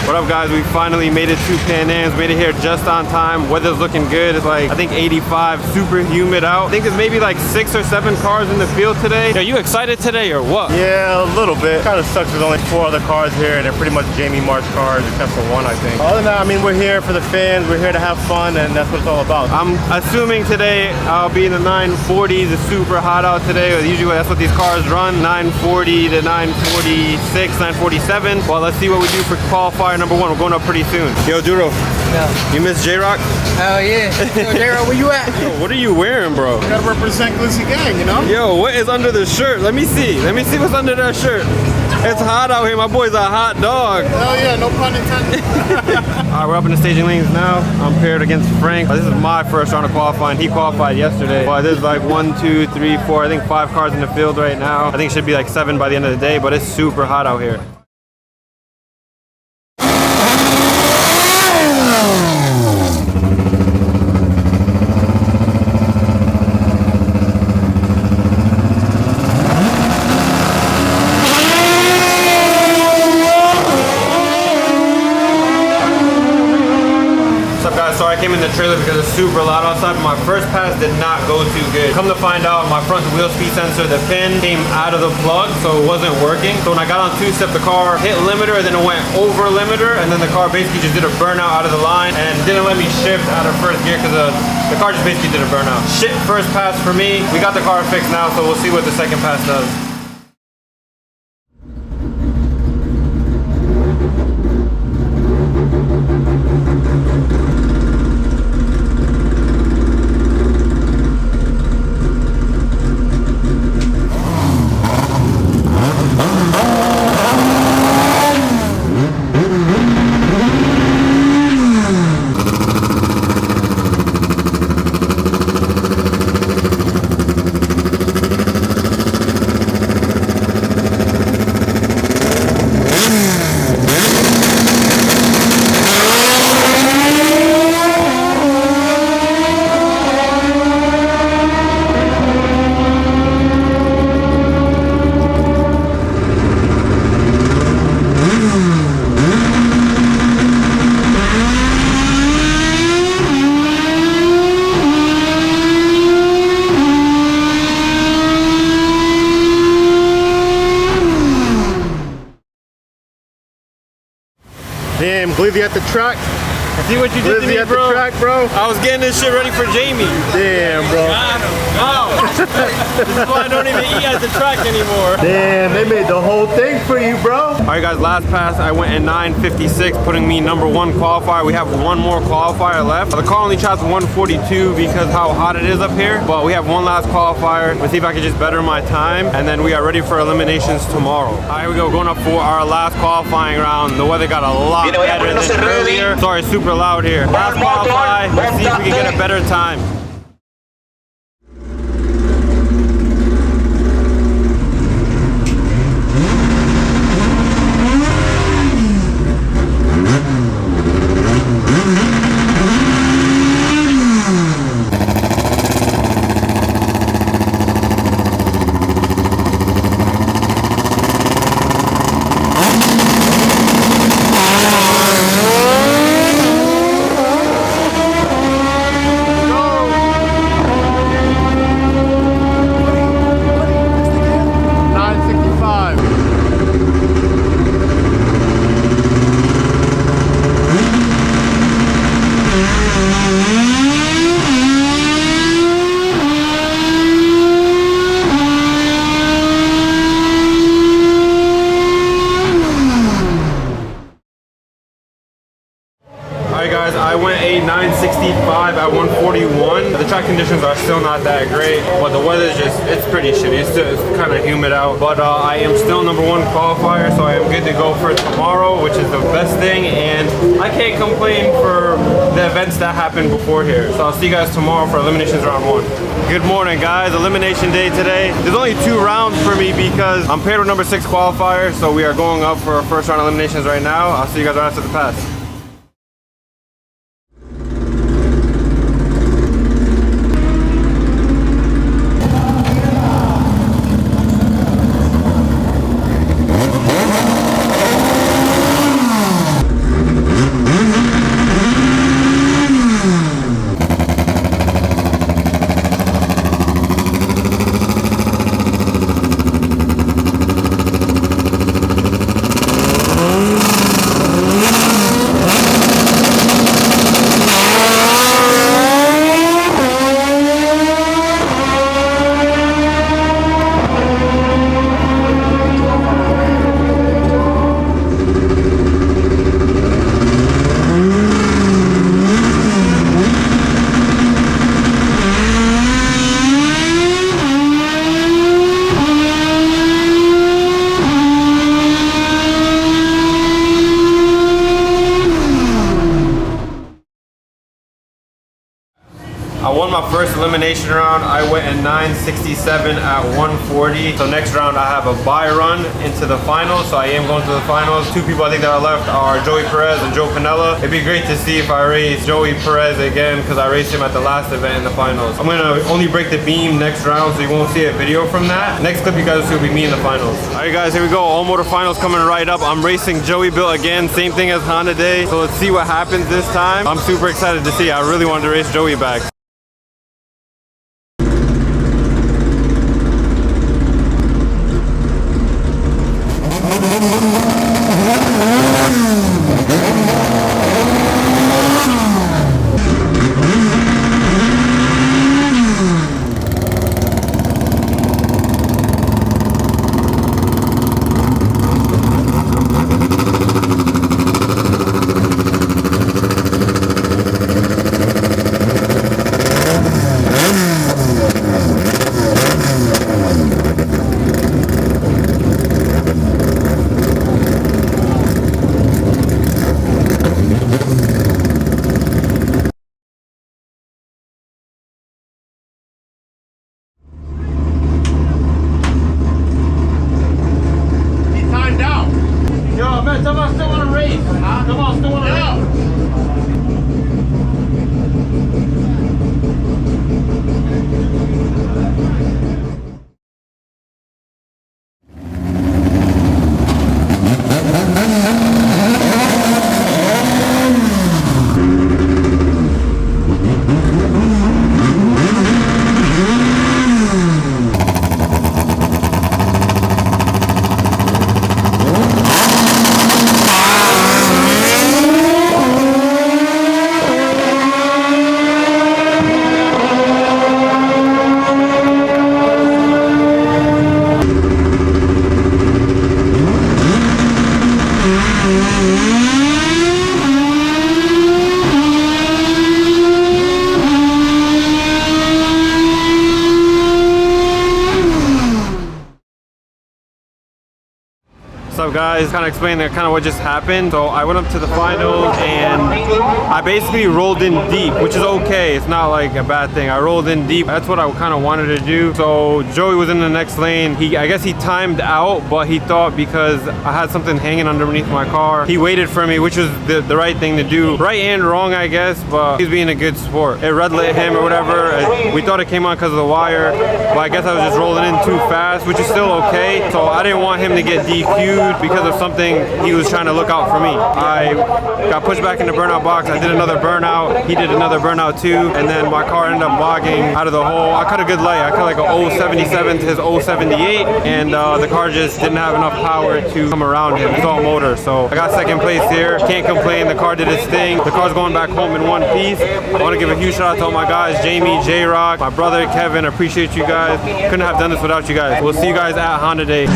What up, guys? We finally made it to Pan Am's. Made it here just on time. Weather's looking good. It's like, I think 85, super humid out. I think there's maybe like 6 or 7 cars in the field today. Are you excited today or what? Yeah, a little bit. Kind of sucks there's only 4 other cars here and they're pretty much Jamie March cars except for one, I think. Other than that, I mean, we're here for the fans. We're here to have fun and that's what it's all about. I'm assuming today I'll be in the 940s. It's super hot out today. Usually that's what these cars run, 940 to 946, 947. Well, let's see what we do for qualifier number 1. We're going up pretty soon. Yo, Duro. Yeah. You miss J-Rock? Oh yeah. Yo, Daryl, where you at? Yo, what are you wearing, bro? You gotta represent Glizzy Gang, you know? Yo, what is under the shirt? Let me see. Let me see what's under that shirt. It's hot out here. My boy's a hot dog. Hell yeah, no pun intended. Alright, we're up in the staging lanes now. I'm paired against Frank. This is my first round of qualifying. He qualified yesterday. But there's like 1, 2, 3, 4, I think 5 cars in the field right now. I think it should be like 7 by the end of the day, but it's super hot out here. Sorry, I came in the trailer because it's super loud outside, but my first pass did not go too good. Come to find out, my front wheel speed sensor, the pin came out of the plug, so it wasn't working. So when I got on 2-step, the car hit limiter, and then it went over limiter, and then the car basically just did a burnout out of the line and didn't let me shift out of first gear because the car just basically did a burnout. Shit, first pass for me. We got the car fixed now, so we'll see what the second pass does. Damn, Glizzy at the track. See what you did to me, at bro. the track, bro. I was getting this shit ready for Jamie. Damn, bro. Wow. This is why I don't even eat at the track anymore. Damn, they made the whole thing for you, bro. All right, guys, last pass, I went in 956, putting me number 1 qualifier. We have 1 more qualifier left. The car only trots 142 because how hot it is up here, but we have 1 last qualifier. Let's see if I can just better my time, and then we are ready for eliminations tomorrow. All right, we go, going up for our last qualifying round. The weather got a lot better than earlier. Sorry, super loud here. Last qualify, let's see if we can get a better time. Guys, I went a 965 at 141. The track conditions are still not that great, but the weather is just, it's pretty shitty. It's kind of humid out, but I am still number 1 qualifier, so I am good to go for tomorrow, which is the best thing, and I can't complain for the events that happened before here. So I'll see you guys tomorrow for eliminations round 1. Good morning, guys. Elimination day today. There's only 2 rounds for me because I'm paired with number 6 qualifier, so we are going up for our first round eliminations right now. I'll see you guys right after the pass. my first elimination round. I went at 967 at 140. So next round I have a bye run into the finals. So I am going to the finals. Two people I think that are left are Joey Perez and Joe Canella. It'd be great to see if I race Joey Perez again because I raced him at the last event in the finals. I'm gonna only break the beam next round, so you won't see a video from that. Next clip you guys will see will be me in the finals. All right guys, here we go. All Motor finals coming right up. I'm racing Joey Built again, same thing as Honda Day. So let's see what happens this time. I'm super excited to see. I really wanted to race Joey back. Tell me I still want to race. Huh? Come on, still want to race. What's up guys, kind of explaining kind of what just happened. So I went up to the finals and I basically rolled in deep, which is okay. It's not like a bad thing. I rolled in deep. That's what I kind of wanted to do. So Joey was in the next lane. I guess he timed out, but he thought because I had something hanging underneath my car, he waited for me, which was the right thing to do. Right and wrong, I guess, but he's being a good sport. It red lit him or whatever. We thought it came on because of the wire, but I guess I was just rolling in too fast, which is still okay. So I didn't want him to get DQ'd because of something he was trying to look out for me. I got pushed back in the burnout box. I did another burnout. He did another burnout too. And then my car ended up bogging out of the hole. I cut a good light. I cut like a 077 to his 078. And the car just didn't have enough power to come around him. It's all motor. So I got second place here. Can't complain. The car did its thing. The car's going back home in one piece. I want to give a huge shout out to all my guys. Jamie, J-Rock, my brother, Kevin. I appreciate you guys. Couldn't have done this without you guys. We'll see you guys at Honda Day.